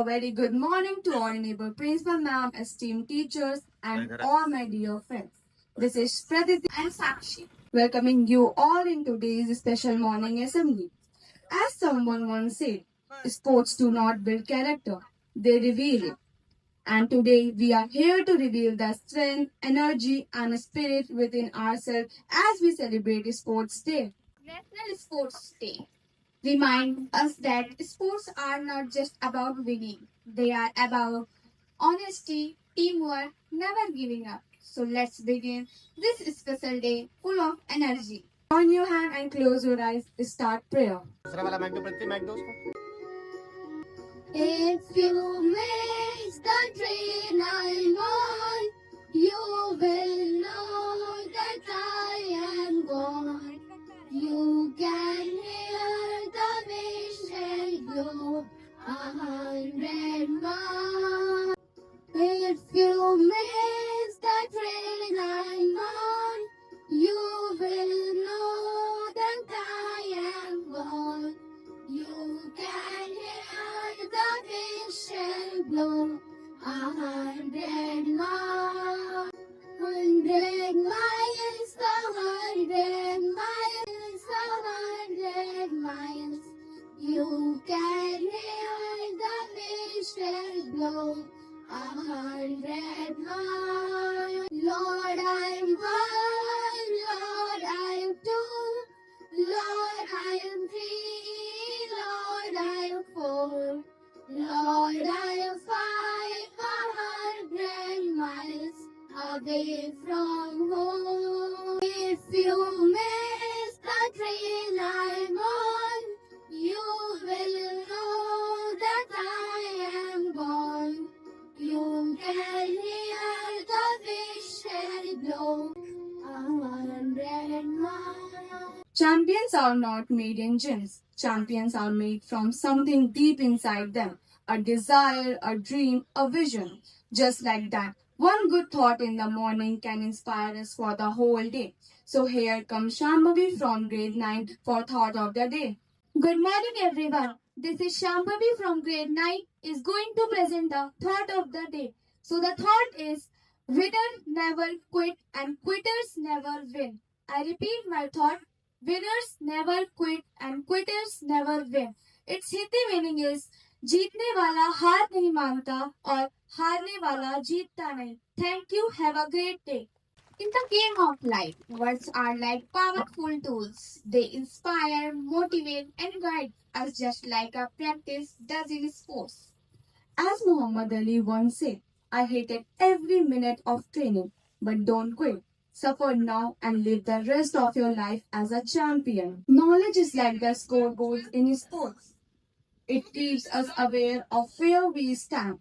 very good morning to all neighbor principal ma'am, esteemed teachers, and all my dear friends. This is Praditi and Sakshi, welcoming you all in today's special morning assembly. As someone once said, sports do not build character, they reveal it. And today we are here to reveal the strength, energy, and spirit within ourselves as we celebrate Sports Day. National Sports Day remind us that sports are not just about winning. They are about honesty, teamwork, never giving up. So let's begin this special day full of energy. On your hand and close your eyes. Start prayer. If you miss the train I'm on, you will know that I am gone. You can hear the whistle blow 100 miles. If you miss the train I'm on, you will know that I am gone. You can hear the whistle blow 100 miles. 100 miles, the 100 miles, the 100 miles. You can hear the whistle blow 100 miles. Lord, I'm one, Lord, I'm two, Lord, I'm three, Lord, I'm four, Lord, I'm 500 miles away from home. If you miss the train I'm on, you will know that I am gone. You can hear the whistle blow 100 miles. Champions are not made in gyms. Champions are made from something deep inside them. A desire, a dream, a vision. Just like that, one good thought in the morning can inspire us for the whole day. So here comes Shambhavi from grade 9 for Thought of the Day. Good morning everyone. This is Shambhavi from grade 9 is going to present the thought of the day. So the thought is winners never quit and quitters never win. I repeat my thought. Winners never quit and quitters never win. Its Hindi meaning is जीतने वाला हार नहीं मानता और हारने वाला जीतता नहीं. Thank you. Have a great day. In the game of life, words are like powerful tools. They inspire, motivate, and guide us just like a practice does in sports. As Muhammad Ali once said, I hated every minute of training, but don't quit. Suffer now and live the rest of your life as a champion. Knowledge is like the scoreboard in sports. It keeps us aware of where we stand.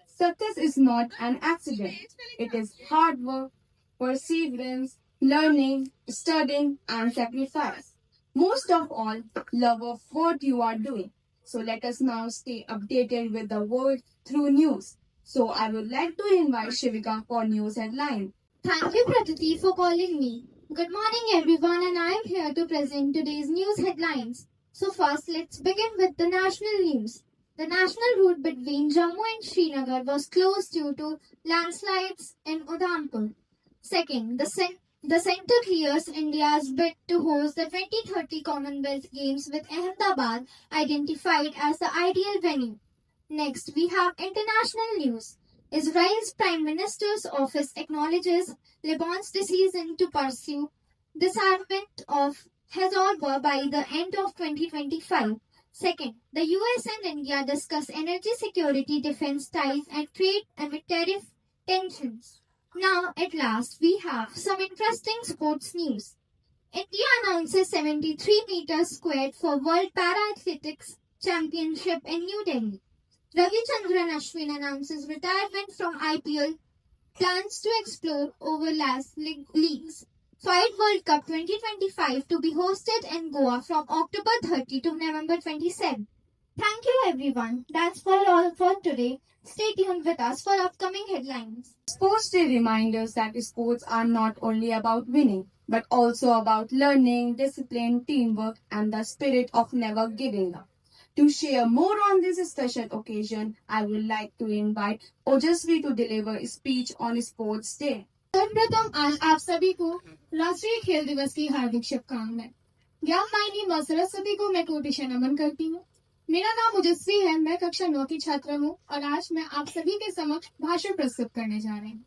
Success is not an accident. It is hard work, perseverance, learning, studying, and sacrifice. Most of all, love of what you are doing. So let us now stay updated with the world through news. So I would like to invite Shivika for news headline. Thank you, Pratiti, for calling me. Good morning, everyone, and I am here to present today's news headlines. So first, let's begin with the national news. The national route between Jammu and Srinagar was closed due to landslides in Udhampur. Second, the centre clears India's bid to host the 2030 Commonwealth Games with Ahmedabad identified as the ideal venue. Next, we have international news. Israel's Prime Minister's office acknowledges Lebanon's decision to pursue disarmament of Hezbollah by the end of 2025. Second, the US and India discuss energy security, defense ties, and trade amid tariff tensions. Now, at last, we have some interesting sports news. India announces 73 meters squared for World Para Athletics Championship in New Delhi. Ravichandran Ashwin announces retirement from IPL, plans to explore overlast leagues. Fight World Cup 2025 to be hosted in Goa from October 30 to November 27. Thank you everyone. That's all for today. Stay tuned with us for upcoming headlines. Sports Day reminds us that sports are not only about winning, but also about learning, discipline, teamwork, and the spirit of never giving up. To share more on this special occasion, I would like to invite Ojasvi to deliver a speech on Sports Day. सर्वप्रथम आज आप सभी को राष्ट्रीय खेल दिवस की हार्दिक शुभकामनाएं। ज्ञानदायिनी मां सरस्वती को मैं कोटि नमन करती हूँ। मेरा नाम ओजस्वी है, मैं कक्षा 9 की छात्रा हूँ और आज मैं आप सभी के समक्ष भाषण प्रस्तुत करने जा रही हूँ।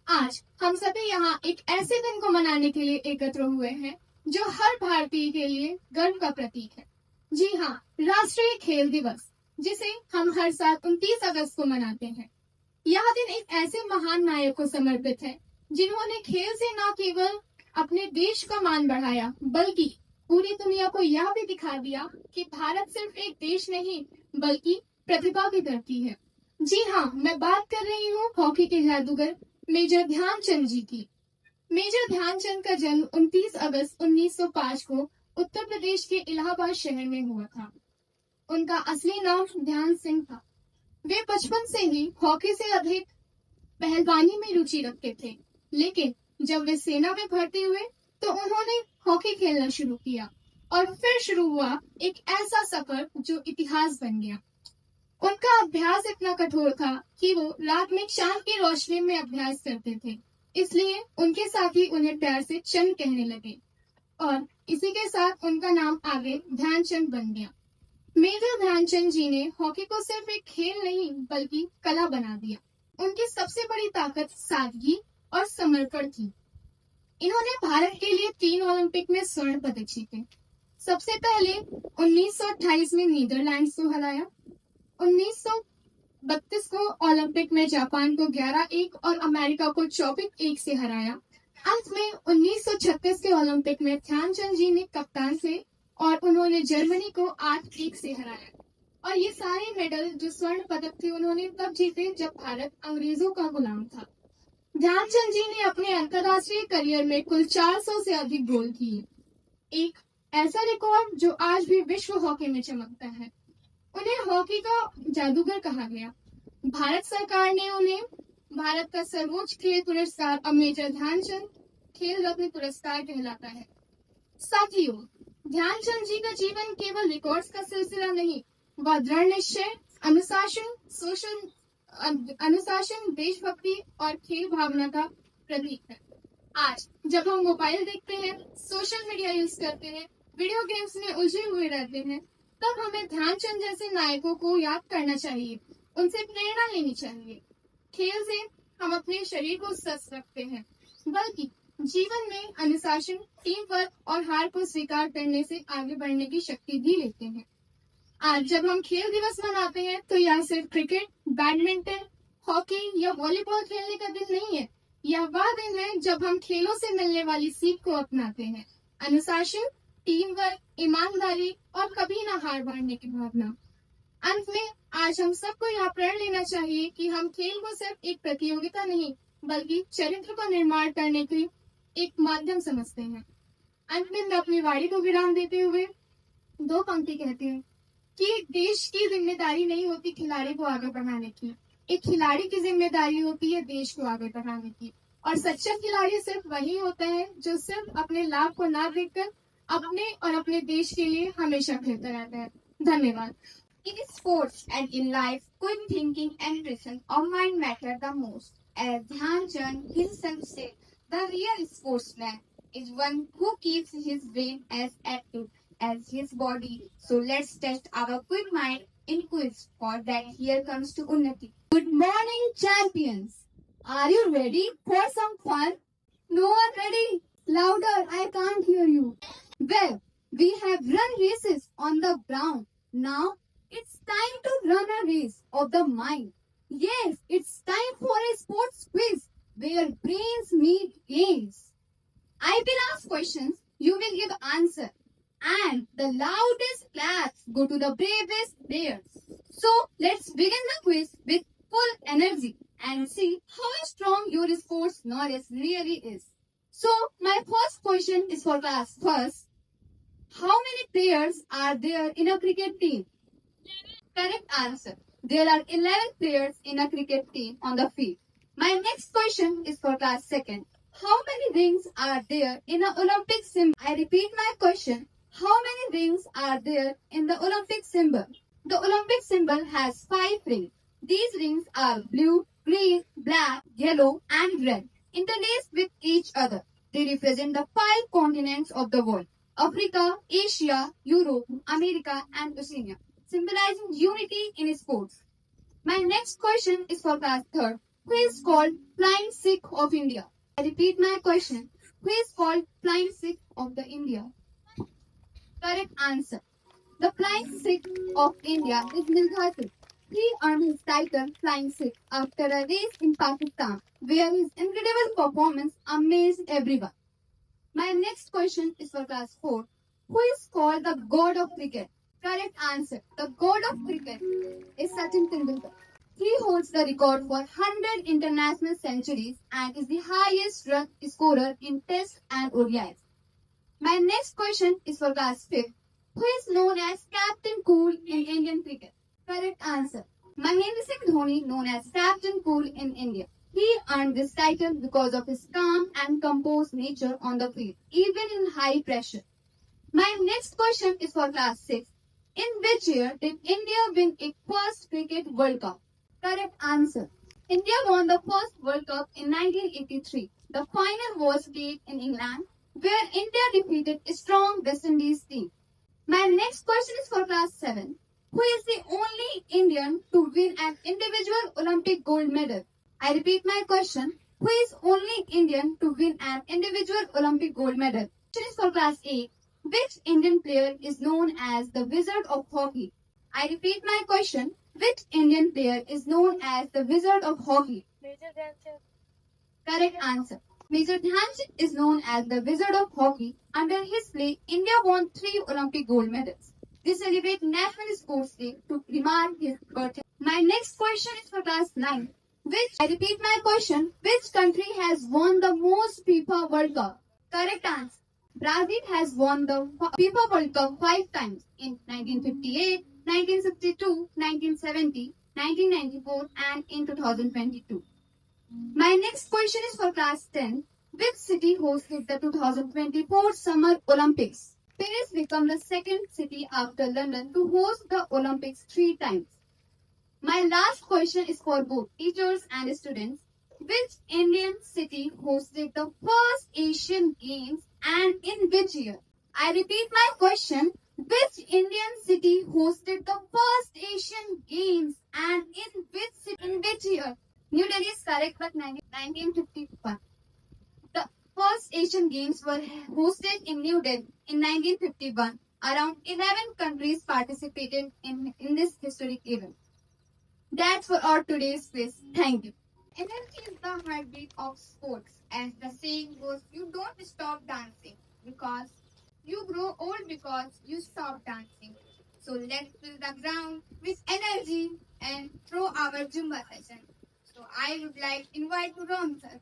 आज हम सभी यहाँ एक ऐसे दिन को मनाने के लिए एकत्र हुए हैं जो हर भारतीय के लिए गर्व का प्रतीक है। जी हाँ, राष्ट्रीय खेल दिवस, जिसे हम हर साल 29 अगस्त को मनाते हैं। यह दिन एक ऐसे महान नायक को समर्पित है जिन्होंने खेल से न केवल अपने देश का मान बढ़ाया बल्कि पूरी दुनिया को यह भी दिखा दिया कि भारत सिर्फ एक देश नहीं बल्कि प्रतिभा की धरती है। जी हाँ, मैं बात कर रही हूँ हॉकी के जादूगर मेजर ध्यानचंद जी की। मेजर ध्यानचंद का जन्म 29 अगस्त 1905 को उत्तर प्रदेश के इलाहाबाद शहर में हुआ था। उनका असली नाम ध्यान सिंह था। वे बचपन से ही हॉकी से अधिक पहलवानी में रुचि रखते थे, लेकिन जब वे सेना में भर्ती हुए तो उन्होंने हॉकी खेलना शुरू किया और फिर शुरू हुआ एक ऐसा सफर जो इतिहास बन गया। उनका अभ्यास इतना कठोर था कि वो रात में चांद की रोशनी में अभ्यास करते थे, इसलिए उनके साथी उन्हें प्यार से चंद कहने लगे और इसी के साथ उनका नाम आगे ध्यानचंद बन गया। मेजर ध्यानचंद जी ने हॉकी को सिर्फ एक खेल नहीं बल्कि कला बना दिया। उनकी सबसे बड़ी ताकत सादगी और समर्पण थी। इन्होंने भारत के लिए 3 ओलंपिक में स्वर्ण पदक जीते। सबसे पहले 1928 में नीदरलैंड्स को हराया, 1932 को ओलंपिक में जापान को 11-1 और अमेरिका को 24-1 से हराया। अंत में 1936 के ओलंपिक में ध्यानचंद जी ने कप्तान से और उन्होंने जर्मनी को 8-1 से हराया। और ये सारे मेडल जो स्वर्ण पदक थे उन्होंने तब जीते जब भारत अंग्रेजों का गुलाम था। ध्यानचंद जी ने अपने अंतर्राष्ट्रीय करियर में कुल 400 से अधिक गोल किए, एक ऐसा रिकॉर्ड जो आज भी विश्व हॉकी में चमकता है। उन्हें हॉकी का जादूगर कहा गया। भारत सरकार ने उन्हें भारत का सर्वोच्च खेल पुरस्कार और मेजर ध्यानचंद खेल रत्न पुरस्कार कहलाता है। साथियों, ध्यानचंद जी का जीवन केवल रिकॉर्ड्स का सिलसिला नहीं, वह दृढ़ निश्चय, अनुशासन, देशभक्ति और खेल भावना का प्रतीक है। आज जब हम मोबाइल देखते हैं, सोशल मीडिया यूज करते हैं, वीडियो गेम्स में उलझे हुए रहते हैं, तब हमें ध्यानचंद जैसे नायकों को याद करना चाहिए, उनसे प्रेरणा लेनी चाहिए। खेल से हम अपने शरीर को स्वस्थ रखते हैं, बल्कि जीवन में अनुशासन, टीम वर्क और हार को स्वीकार करने से आगे बढ़ने की शक्ति भी लेते हैं। आज जब हम खेल दिवस मनाते हैं तो यह सिर्फ क्रिकेट, बैडमिंटन, हॉकी या वॉलीबॉल खेलने का दिन नहीं है। यह वह दिन है जब हम खेलों से मिलने वाली सीख को अपनाते हैं, अनुशासन, टीम वर्क, ईमानदारी और कभी ना हार मानने की भावना। अंत में आज हम सबको यह प्रण लेना चाहिए कि हम खेल को सिर्फ एक प्रतियोगिता नहीं बल्कि चरित्र का निर्माण करने की एक माध्यम समझते हैं। अंत में मैं अपनी वाणी को विराम देते हुए 2 पंक्ति कहती हूँ कि देश की जिम्मेदारी नहीं होती खिलाड़ी को आगे बढ़ाने की, एक खिलाड़ी की जिम्मेदारी होती है देश को आगे बढ़ाने की। और सच्चा खिलाड़ी सिर्फ वही होता है जो सिर्फ अपने लाभ को ना देखकर अपने और अपने देश के लिए हमेशा खेलता रहता है। धन्यवाद। In sports and in life, quick thinking and presence of mind matter the most. As Dhyan Chand himself said, the real sportsman is one who keeps his brain as active as his body. So let's test our quick mind in quiz. For that, here comes to Unnati. Good morning, champions. Are you ready for some fun? No one ready? Louder, I can't hear you. Well, we have run races on the ground. Now, it's time to run a race of the mind. Yes, it's time for a sports quiz where brains meet games. I will ask questions, you will give answer. And the loudest claps go to the bravest players. So, let's begin the quiz with full energy and see how strong your sports knowledge really is. So, my first question is for class first. How many players are there in a cricket team? Correct answer. There are 11 players in a cricket team on the field. My next question is for class second. How many rings are there in an Olympic sim? I repeat my question. How many rings are there in the Olympic symbol? The Olympic symbol has 5 rings. These rings are blue, green, black, yellow, and red, interlaced with each other. They represent the 5 continents of the world: Africa, Asia, Europe, America, and Oceania, symbolizing unity in sports. My next question is for class 3rd. Who is called Flying Sikh of India? I repeat my question. Who is called Flying Sikh of the India? Correct answer. The Flying Sikh of India is Milkha Singh. He earned his title Flying Sikh after a race in Pakistan, where his incredible performance amazed everyone. My next question is for class 4. Who is called the God of Cricket? Correct answer. The God of Cricket is Sachin Tendulkar. He holds the record for 100 international centuries and is the highest run scorer in Test and ODIs. My next question is for class 5th. Who is known as Captain Cool in Indian cricket? Correct answer. Mahendra Singh Dhoni, known as Captain Cool in India. He earned this title because of his calm and composed nature on the field, even in high pressure. My next question is for class 6. In which year did India win its first Cricket World Cup? Correct answer. India won the first World Cup in 1983. The final was played in England, where India defeated a strong West Indies team. My next question is for class 7. Who is the only Indian to win an individual Olympic gold medal? I repeat my question. Who is only Indian to win an individual Olympic gold medal? Question is for class 8. Which Indian player is known as the Wizard of Hockey? I repeat my question. Which Indian player is known as the Wizard of Hockey? Major Dhyanchand. Correct answer. Major Dhyanchand is known as the Wizard of Hockey. Under his play, India won 3 Olympic gold medals. We celebrate National Sports Day to remark his birthday. My next question is for class 9. I repeat my question. Which country has won the most FIFA World Cup? Correct answer. Brazil has won the FIFA World Cup 5 times in 1958, 1962, 1970, 1994 and in 2022. My next question is for class 10. Which city hosted the 2024 Summer Olympics? Paris became the second city after London to host the Olympics 3 times. My last question is for both teachers and students. Which Indian city hosted the first Asian Games and in which year? I repeat my question. Which Indian city hosted the first Asian Games and in which year? New Delhi is correct, but 1951. The first Asian Games were hosted in New Delhi in 1951. Around 11 countries participated in this historic event. That's for our today's quiz. Thank you. Energy is the heartbeat of sports. As the saying goes, you don't stop dancing because you grow old because you stop dancing. So let's fill the ground with energy and throw our Zumba session. So I would like to invite Ram sir.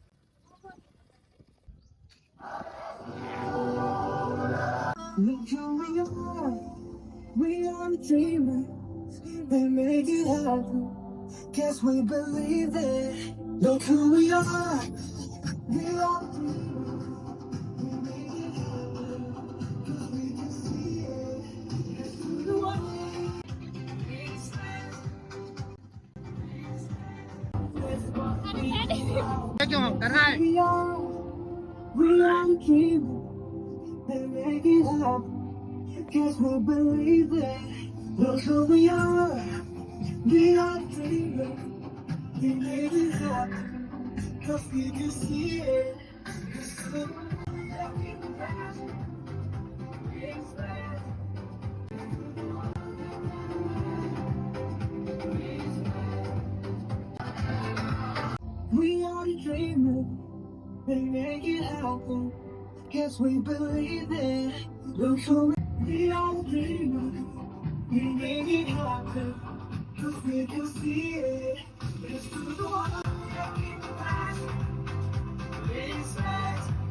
Look who we are dreamers. We make it happen. Guess we believe it. Look who we are dreamers. We make it happen. 'Cause we can see it. It's through the wire. We are dreamers. They make it happen. Guess we believe it. Look who we are dreamers. We make it happen. 'Cause we can see it. It's through the We are the dreamers. They make it happen. Guess we believe it. Look who we are the dreamers. We make it happen. 'Cause we can see it. It's through the wire. Respect.